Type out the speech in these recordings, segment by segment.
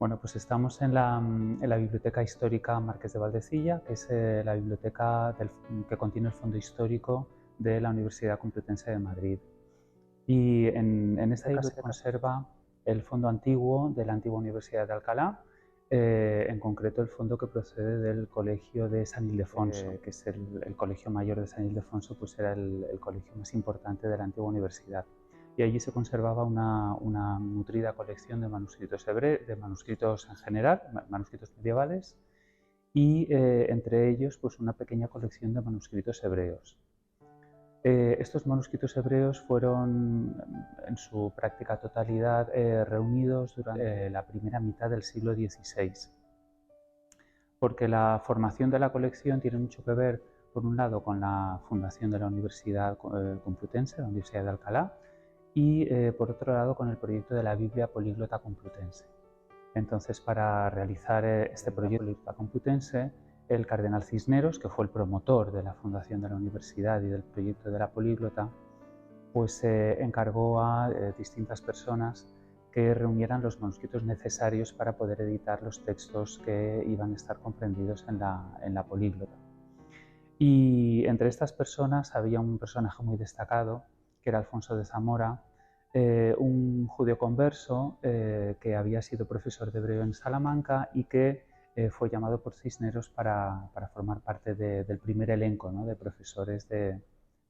Bueno, pues estamos en la Biblioteca Histórica Marqués de Valdecilla, que es la biblioteca que contiene el fondo histórico de la Universidad Complutense de Madrid. Y en esta biblioteca se conserva el fondo antiguo de la antigua Universidad de Alcalá, en concreto el fondo que procede del Colegio de San Ildefonso, que es el Colegio Mayor de San Ildefonso, pues era el colegio más importante de la antigua universidad. Y allí se conservaba una nutrida colección de manuscritos de manuscritos en general, manuscritos medievales, y entre ellos pues una pequeña colección de manuscritos hebreos. Estos manuscritos hebreos fueron en su práctica totalidad reunidos durante la primera mitad del siglo XVI, porque la formación de la colección tiene mucho que ver, por un lado, con la fundación de la Universidad Complutense, la Universidad de Alcalá, y por otro lado con el proyecto de la Biblia Políglota Complutense. Entonces, para realizar este proyecto Políglota Complutense, el cardenal Cisneros, que fue el promotor de la fundación de la universidad y del proyecto de la políglota, pues encargó a distintas personas que reunieran los manuscritos necesarios para poder editar los textos que iban a estar comprendidos en la políglota. Y entre estas personas había un personaje muy destacado, que era Alfonso de Zamora, un judío converso que había sido profesor de hebreo en Salamanca y que fue llamado por Cisneros para formar parte del primer elenco, ¿no?, de profesores de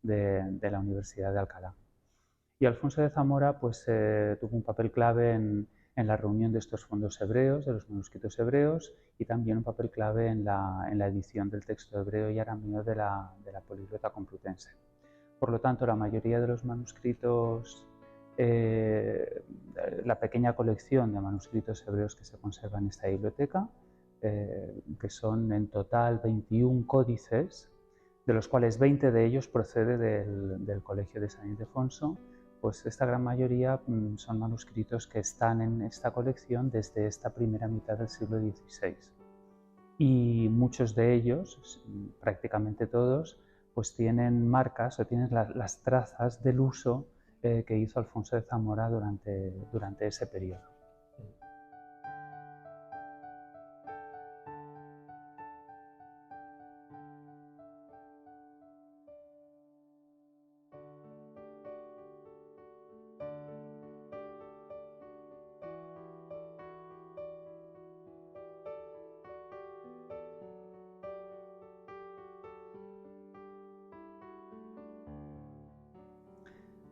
la Universidad de Alcalá. Y Alfonso de Zamora pues, tuvo un papel clave en la reunión de estos fondos hebreos, de los manuscritos hebreos, y también un papel clave en la edición del texto hebreo y arameo de la Políglota Complutense. Por lo tanto, la mayoría de los manuscritos, la pequeña colección de manuscritos hebreos que se conserva en esta biblioteca, que son en total 21 códices, de los cuales 20 de ellos procede del Colegio de San Ildefonso, pues esta gran mayoría son manuscritos que están en esta colección desde esta primera mitad del siglo XVI. Y muchos de ellos, prácticamente todos, pues tienen marcas o tienen las trazas del uso que hizo Alfonso de Zamora durante ese periodo.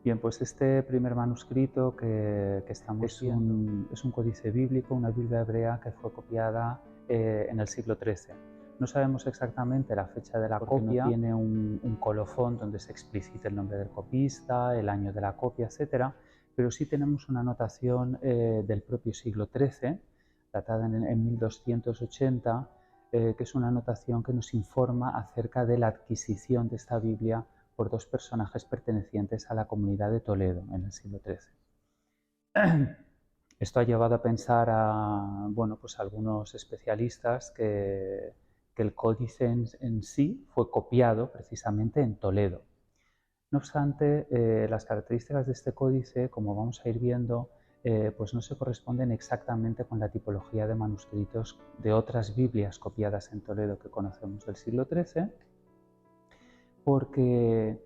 Bien, pues este primer manuscrito que estamos viendo es un códice bíblico, una Biblia hebrea que fue copiada en el siglo XIII. No sabemos exactamente la fecha de la copia, no tiene un colofón donde se explicite el nombre del copista, el año de la copia, etc. Pero sí tenemos una anotación del propio siglo XIII, datada en 1280, que es una anotación que nos informa acerca de la adquisición de esta Biblia por dos personajes pertenecientes a la comunidad de Toledo en el siglo XIII. Esto ha llevado a pensar a algunos especialistas que el códice en sí fue copiado precisamente en Toledo. No obstante, las características de este códice, como vamos a ir viendo, pues no se corresponden exactamente con la tipología de manuscritos de otras Biblias copiadas en Toledo que conocemos del siglo XIII, porque,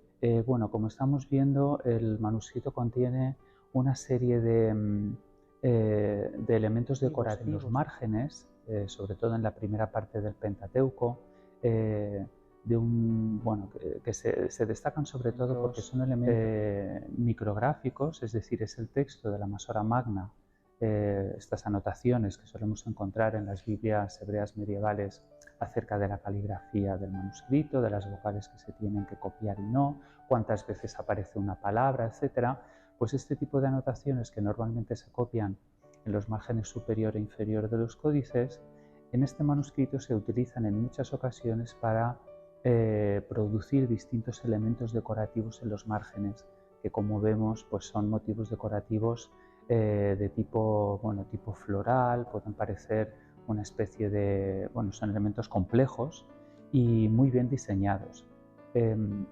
como estamos viendo, el manuscrito contiene una serie de elementos decorativos en los márgenes, sobre todo en la primera parte del Pentateuco, que se destacan sobre todo porque son elementos micrográficos, es decir, es el texto de la Masora Magna, estas anotaciones que solemos encontrar en las Biblias hebreas medievales acerca de la caligrafía del manuscrito, de las vocales que se tienen que copiar y no, cuántas veces aparece una palabra, etc. Pues este tipo de anotaciones que normalmente se copian en los márgenes superior e inferior de los códices, en este manuscrito se utilizan en muchas ocasiones para producir distintos elementos decorativos en los márgenes, que como vemos pues son motivos decorativos de tipo floral, pueden parecer una especie de, son elementos complejos y muy bien diseñados.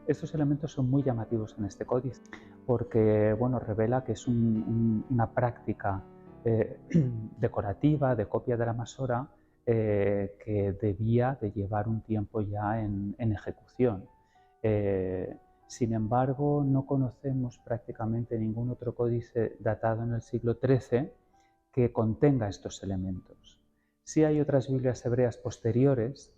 Estos elementos son muy llamativos en este códice porque revela que es una práctica decorativa, de copia de la masora, que debía de llevar un tiempo ya en ejecución. Sin embargo, no conocemos prácticamente ningún otro códice datado en el siglo XIII que contenga estos elementos. Sí hay otras Biblias hebreas posteriores,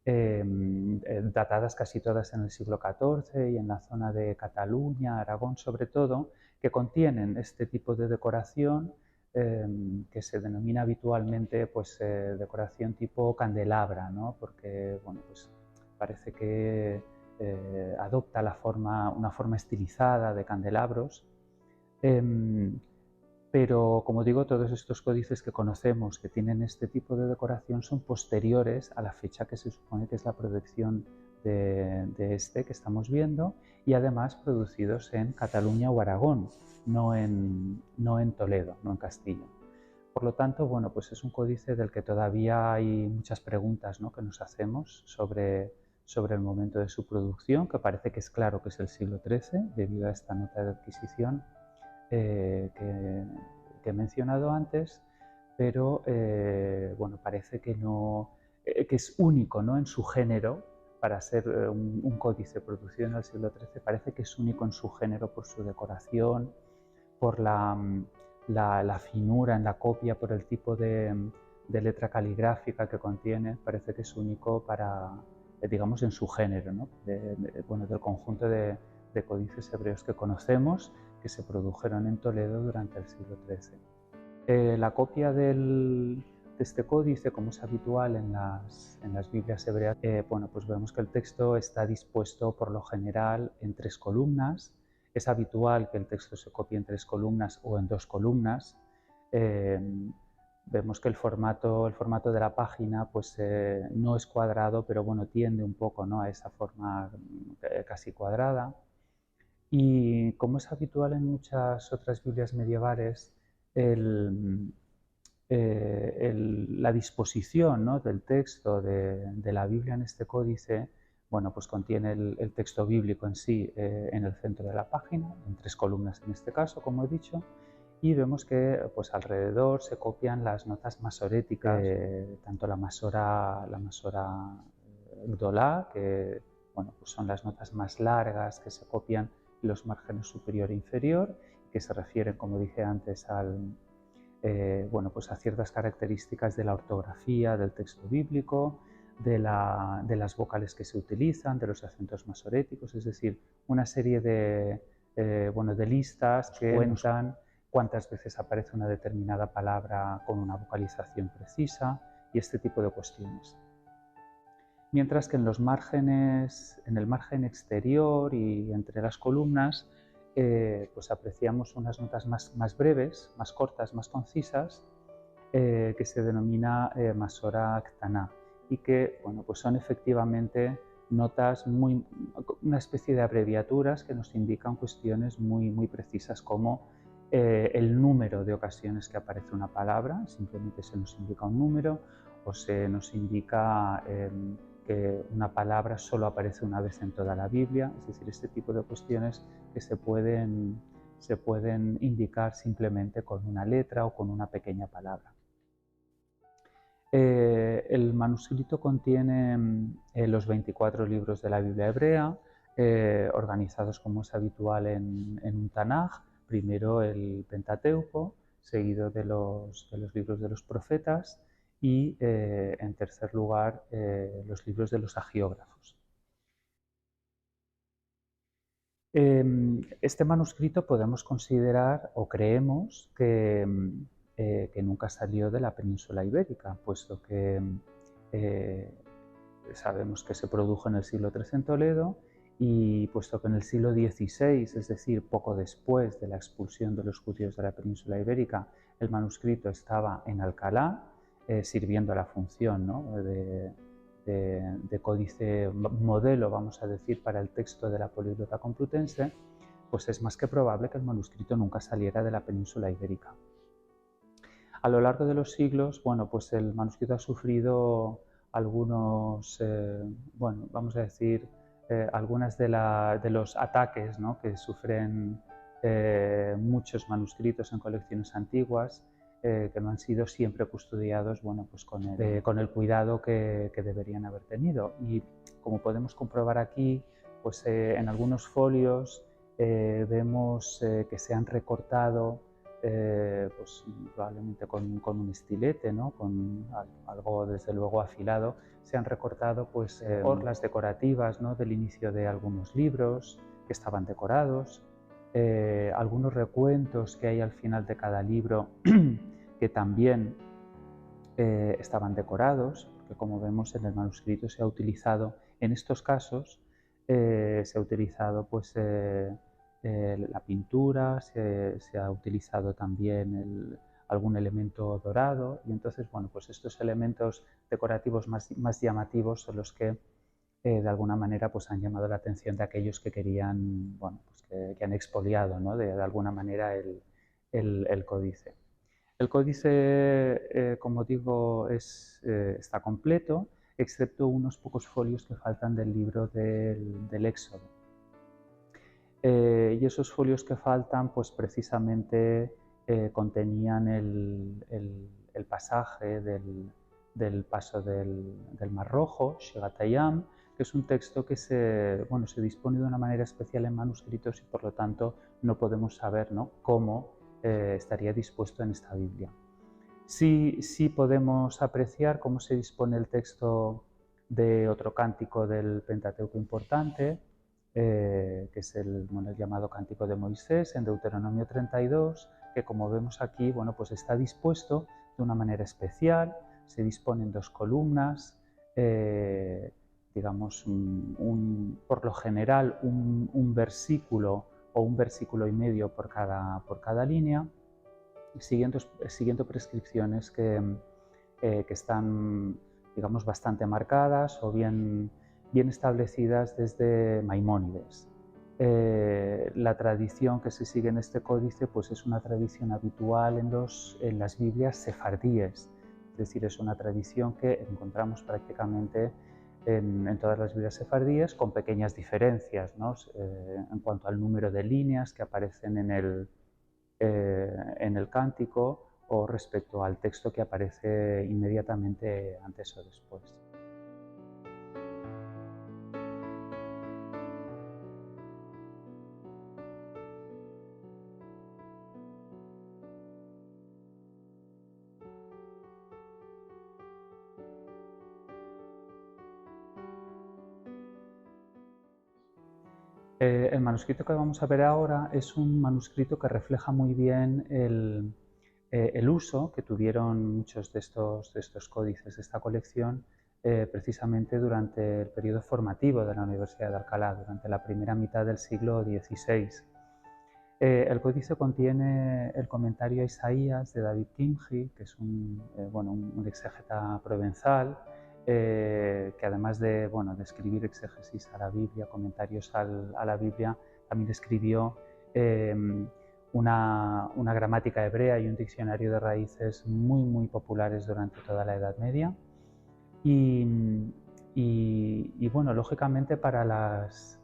datadas casi todas en el siglo XIV y en la zona de Cataluña, Aragón sobre todo, que contienen este tipo de decoración que se denomina habitualmente pues, decoración tipo candelabra, ¿no? Porque bueno, pues, parece que adopta una forma estilizada de candelabros. Pero, como digo, todos estos códices que conocemos que tienen este tipo de decoración son posteriores a la fecha que se supone que es la producción de este que estamos viendo, y además producidos en Cataluña o Aragón, no en Toledo, no en Castilla. Por lo tanto, bueno, pues es un códice del que todavía hay muchas preguntas, ¿no?, que nos hacemos sobre el momento de su producción, que parece que es claro que es el siglo XIII, debido a esta nota de adquisición que he mencionado antes, pero bueno, parece que, que es único, ¿no?, en su género. Para ser un códice producido en el siglo XIII, parece que es único en su género por su decoración, por la finura en la copia, por el tipo de letra caligráfica que contiene. Parece que es único digamos, en su género, ¿no?, bueno, del conjunto de códices hebreos que conocemos, que se produjeron en Toledo durante el siglo XIII. La copia de este códice, como es habitual en las Biblias hebreas, bueno, pues vemos que el texto está dispuesto por lo general en 3 columnas. Es habitual que el texto se copie en 3 columnas o en 2 columnas. Vemos que el formato de la página pues, no es cuadrado, pero bueno, tiende un poco, ¿no?, a esa forma casi cuadrada. Y como es habitual en muchas otras Biblias medievales, la disposición, ¿no?, del texto de la Biblia en este códice, bueno, pues contiene el texto bíblico en sí en el centro de la página, en 3 columnas en este caso, como he dicho, y vemos que pues, alrededor se copian las notas masoréticas, tanto la masora Gdolá, que bueno, pues son las notas más largas que se copian en los márgenes superior e inferior, que se refieren, como dije antes, bueno, pues a ciertas características de la ortografía del texto bíblico, de las vocales que se utilizan, de los acentos masoréticos, es decir, una serie bueno, de listas que cuentan cuántas veces aparece una determinada palabra con una vocalización precisa y este tipo de cuestiones. Mientras que en los márgenes, en el margen exterior y entre las columnas, pues apreciamos unas notas más breves, más cortas, más concisas, que se denomina Masora Ktaná, y que bueno, pues son efectivamente notas una especie de abreviaturas que nos indican cuestiones muy precisas, como el número de ocasiones que aparece una palabra. Simplemente se nos indica un número, o se nos indica que una palabra solo aparece una vez en toda la Biblia. Es decir, este tipo de cuestiones que se pueden indicar simplemente con una letra o con una pequeña palabra. El manuscrito contiene los 24 libros de la Biblia hebrea, organizados como es habitual en un Tanaj. Primero el Pentateuco, seguido de los libros de los profetas, y en tercer lugar los libros de los hagiógrafos. Este manuscrito podemos considerar, o creemos, que nunca salió de la península ibérica, puesto que sabemos que se produjo en el siglo III en Toledo, y puesto que en el siglo XVI, es decir, poco después de la expulsión de los judíos de la península ibérica, el manuscrito estaba en Alcalá, sirviendo la función, ¿no?, de códice modelo, vamos a decir, para el texto de la Poliglota Complutense, pues es más que probable que el manuscrito nunca saliera de la península ibérica. A lo largo de los siglos, bueno, pues el manuscrito ha sufrido algunos, bueno, vamos a decir, algunas de los ataques, ¿no?, que sufren muchos manuscritos en colecciones antiguas. que no han sido siempre custodiados, bueno, pues con el cuidado que deberían haber tenido. Y como podemos comprobar aquí, pues en algunos folios vemos que se han recortado, pues probablemente con un estilete, ¿no? Con algo desde luego afilado, se han recortado pues orlas decorativas, ¿no? Del inicio de algunos libros que estaban decorados, algunos recuentos que hay al final de cada libro que también estaban decorados, porque como vemos en el manuscrito se ha utilizado, en estos casos, se ha utilizado pues, la pintura, se ha utilizado también algún elemento dorado, y entonces, bueno, pues estos elementos decorativos más llamativos son los que de alguna manera pues han llamado la atención de aquellos que querían, bueno, pues que han expoliado, ¿no? de alguna manera el códice. El códice, como digo, está completo, excepto unos pocos folios que faltan del libro del Éxodo. Y esos folios que faltan, pues precisamente contenían el pasaje del paso del Mar Rojo, Shegatayam, que es un texto que se dispone de una manera especial en manuscritos y por lo tanto no podemos saber, ¿no?, cómo estaría dispuesto en esta Biblia. Sí podemos apreciar cómo se dispone el texto de otro cántico del Pentateuco importante, que es el llamado Cántico de Moisés, en Deuteronomio 32, que como vemos aquí, bueno, pues está dispuesto de una manera especial, se dispone en dos columnas, digamos, por lo general un versículo o un versículo y medio por cada línea, siguiendo prescripciones que están, digamos, bastante marcadas o bien establecidas desde Maimónides. La tradición que se sigue en este códice pues es una tradición habitual en las Biblias sefardíes, es decir, es una tradición que encontramos prácticamente en todas las Biblias sefardíes, con pequeñas diferencias, ¿no?, en cuanto al número de líneas que aparecen en el cántico o respecto al texto que aparece inmediatamente antes o después. El manuscrito que vamos a ver ahora es un manuscrito que refleja muy bien el uso que tuvieron muchos de estos códices de esta colección precisamente durante el periodo formativo de la Universidad de Alcalá, durante la primera mitad del siglo XVI. El códice contiene el comentario a Isaías de David Kimchi, que es un exégeta provenzal, que además de escribir exégesis a la Biblia, comentarios a la Biblia, también escribió una gramática hebrea y un diccionario de raíces muy populares durante toda la Edad Media. Y bueno, lógicamente para las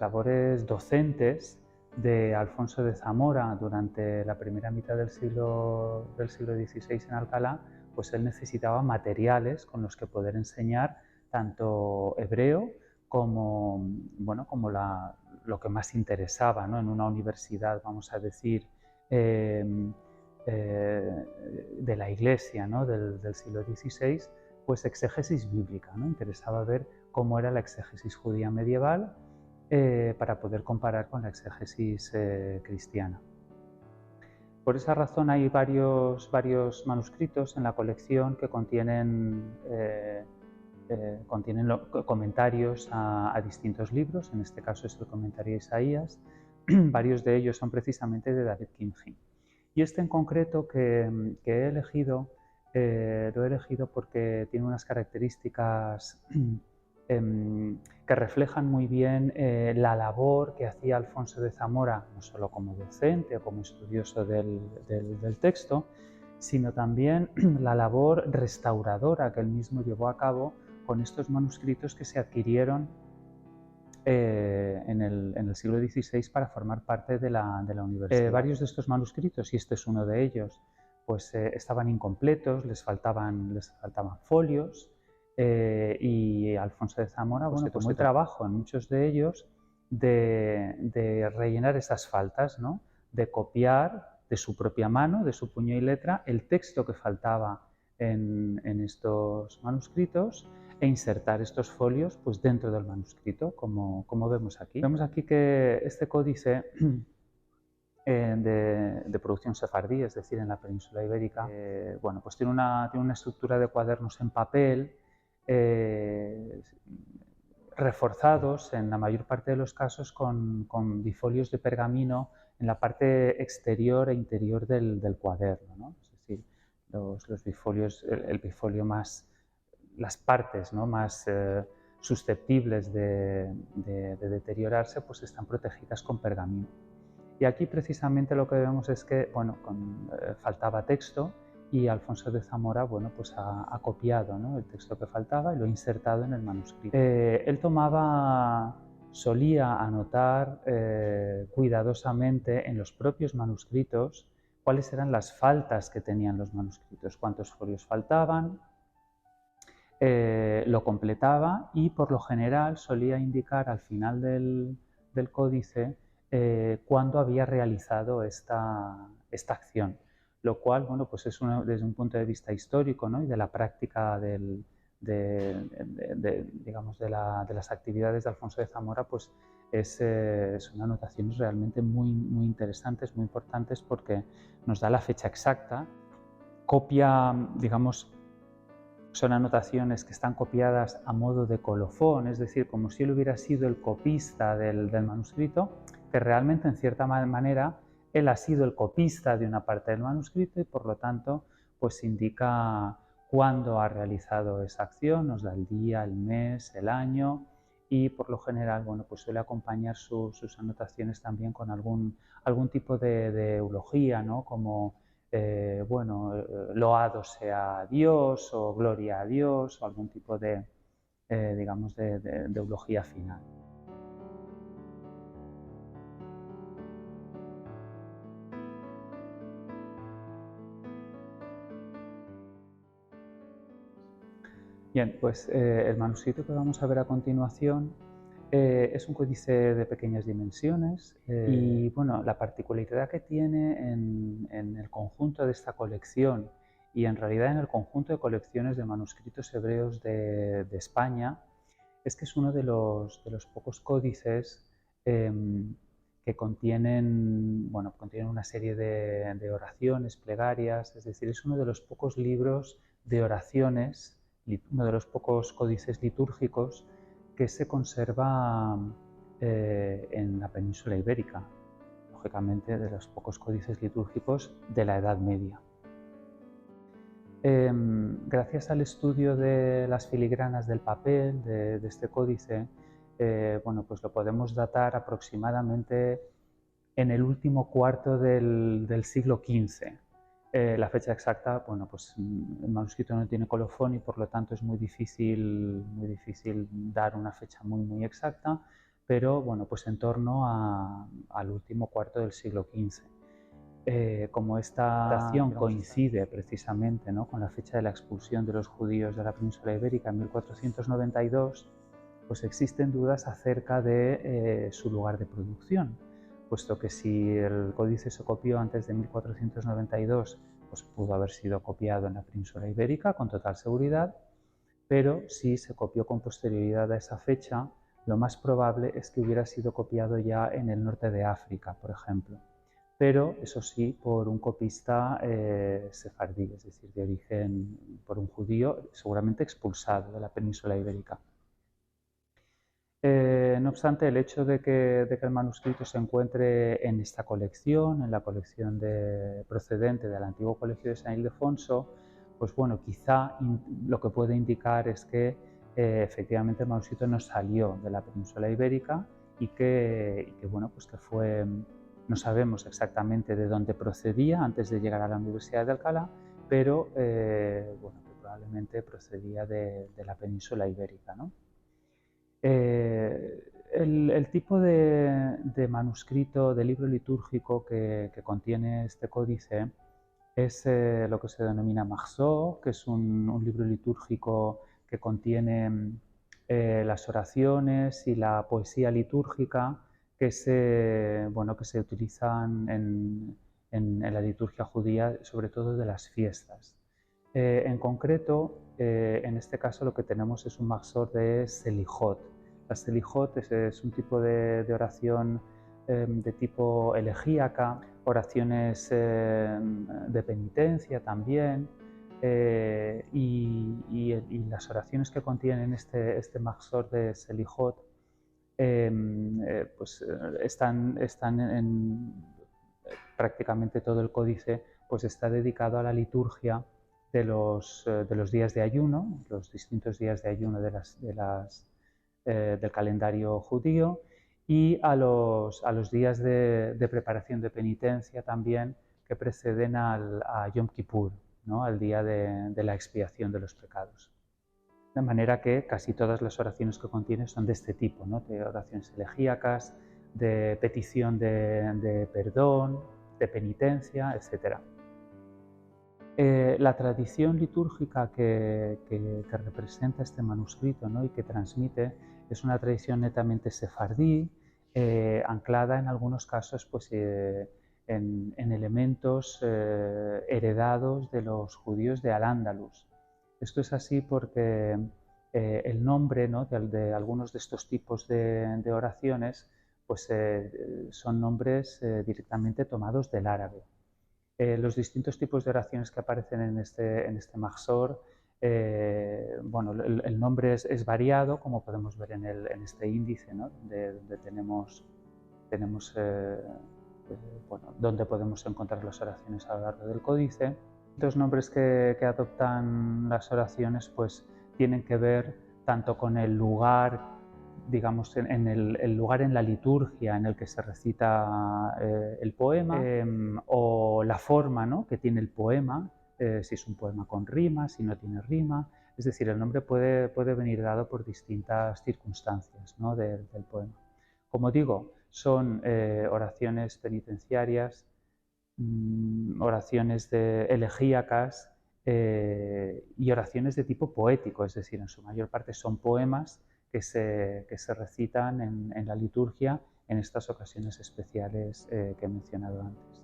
labores docentes de Alfonso de Zamora durante la primera mitad del siglo XVI en Alcalá, pues él necesitaba materiales con los que poder enseñar tanto hebreo como lo que más interesaba, ¿no?, en una universidad, vamos a decir, de la Iglesia, ¿no?, del siglo XVI, pues exégesis bíblica, ¿no? Interesaba ver cómo era la exégesis judía medieval para poder comparar con la exégesis cristiana. Por esa razón hay varios manuscritos en la colección que contienen comentarios a distintos libros, en este caso es el comentario a Isaías. Varios de ellos son precisamente de David Kimchi. Y este en concreto que he elegido, lo he elegido porque tiene unas características que reflejan muy bien la labor que hacía Alfonso de Zamora, no solo como docente o como estudioso del texto, sino también la labor restauradora que él mismo llevó a cabo con estos manuscritos que se adquirieron en el siglo XVI para formar parte de la universidad. Varios de estos manuscritos, y este es uno de ellos, pues estaban incompletos, les faltaban folios, y Alfonso de Zamora pues, se tomó el trabajo en muchos de ellos de rellenar esas faltas, ¿no? De copiar de su propia mano, de su puño y letra, el texto que faltaba en estos manuscritos e insertar estos folios pues, dentro del manuscrito, como vemos aquí. Vemos aquí que este códice de producción sefardí, es decir, en la península ibérica, bueno, pues tiene una estructura de cuadernos en papel reforzados en la mayor parte de los casos con bifolios de pergamino en la parte exterior e interior del cuaderno, ¿no? Es decir, los bifolios, el bifolio más, las partes, ¿no? Más susceptibles de deteriorarse, pues están protegidas con pergamino. Y aquí precisamente lo que vemos es que bueno, faltaba texto y Alfonso de Zamora bueno, pues ha copiado, ¿no? El texto que faltaba y lo ha insertado en el manuscrito. Él solía anotar cuidadosamente en los propios manuscritos cuáles eran las faltas que tenían los manuscritos, cuántos folios faltaban, lo completaba y por lo general solía indicar al final del códice cuándo había realizado esta acción, lo cual bueno, pues es desde un punto de vista histórico, ¿no? Y de la práctica digamos, de las actividades de Alfonso de Zamora, pues son anotaciones realmente muy interesantes, muy importantes, porque nos da la fecha exacta, copia, digamos, son anotaciones que están copiadas a modo de colofón, es decir, como si él hubiera sido el copista del manuscrito, que realmente en cierta manera él ha sido el copista de una parte del manuscrito y por lo tanto pues indica cuándo ha realizado esa acción, nos da el día, el mes, el año y por lo general bueno, pues suele acompañar sus anotaciones también con algún tipo de eulogía, ¿no? Como bueno, loado sea Dios o gloria a Dios o algún tipo de, digamos, de eulogía final. Bien, pues el manuscrito que vamos a ver a continuación es un códice de pequeñas dimensiones y bueno, la particularidad que tiene en el conjunto de esta colección y en realidad en el conjunto de colecciones de manuscritos hebreos de España es que es uno de los pocos códices que contienen, bueno, contienen una serie de oraciones, plegarias, es decir, es uno de los pocos libros de oraciones, uno de los pocos códices litúrgicos que se conserva en la península ibérica, lógicamente de los pocos códices litúrgicos de la Edad Media. Gracias al estudio de las filigranas del papel de este códice, bueno, pues lo podemos datar aproximadamente en el último cuarto del siglo XV. La fecha exacta, bueno, pues el manuscrito no tiene colofón y por lo tanto es muy difícil dar una fecha muy exacta, pero bueno, pues en torno al último cuarto del siglo XV. Como esta datación coincide precisamente, ¿no?, con la fecha de la expulsión de los judíos de la península ibérica en 1492, pues existen dudas acerca de su lugar de producción, puesto que si el códice se copió antes de 1492, pues pudo haber sido copiado en la península ibérica con total seguridad, pero si se copió con posterioridad a esa fecha, lo más probable es que hubiera sido copiado ya en el norte de África, por ejemplo, pero eso sí, por un copista sefardí, es decir, de origen, por un judío seguramente expulsado de la península ibérica. No obstante, el hecho de que el manuscrito se encuentre en esta colección, en la colección procedente del antiguo colegio de San Ildefonso, pues bueno, quizá lo que puede indicar es que efectivamente el manuscrito no salió de la península ibérica y que bueno, pues que fue, no sabemos exactamente de dónde procedía antes de llegar a la Universidad de Alcalá, pero bueno, que probablemente procedía de la península ibérica, ¿no? El tipo de manuscrito, de libro litúrgico que contiene este códice, es lo que se denomina Marceau, que es un libro litúrgico que contiene las oraciones y la poesía litúrgica que se utilizan en la liturgia judía, sobre todo de las fiestas. En concreto, en este caso lo que tenemos es un Marceau de Selijot. La Selijot es un tipo de oración de tipo elegíaca, oraciones de penitencia también, y las oraciones que contienen este Marceau de Selijot están en prácticamente todo el códice, pues está dedicado a la liturgia de los días de ayuno, los distintos días de ayuno del calendario judío, y a los días de preparación de penitencia también que preceden a Yom Kippur, ¿no? Al día de la expiación de los pecados. De manera que casi todas las oraciones que contiene son de este tipo, ¿no? De oraciones elegíacas, de petición de perdón, de penitencia, etc. La tradición litúrgica que representa este manuscrito, ¿no? Y que transmite es una tradición netamente sefardí, anclada en algunos casos pues, en elementos heredados de los judíos de Al-Ándalus. Esto es así porque el nombre, ¿no? de algunos de estos tipos de oraciones pues, son nombres directamente tomados del árabe. Los distintos tipos de oraciones que aparecen en este Marceau, bueno, el nombre es variado, como podemos ver en este índice, ¿no? donde tenemos bueno, donde podemos encontrar las oraciones a lo largo del códice. Los nombres que adoptan las oraciones pues, tienen que ver tanto con el lugar, digamos, en el lugar en la liturgia en el que se recita el poema, o la forma, ¿no? que tiene el poema, si es un poema con rima, si no tiene rima. Es decir, el nombre puede venir dado por distintas circunstancias, ¿no? del poema. Como digo, son oraciones penitenciarias, oraciones elegíacas y oraciones de tipo poético, es decir, en su mayor parte son poemas que se recitan en la liturgia en estas ocasiones especiales que he mencionado antes.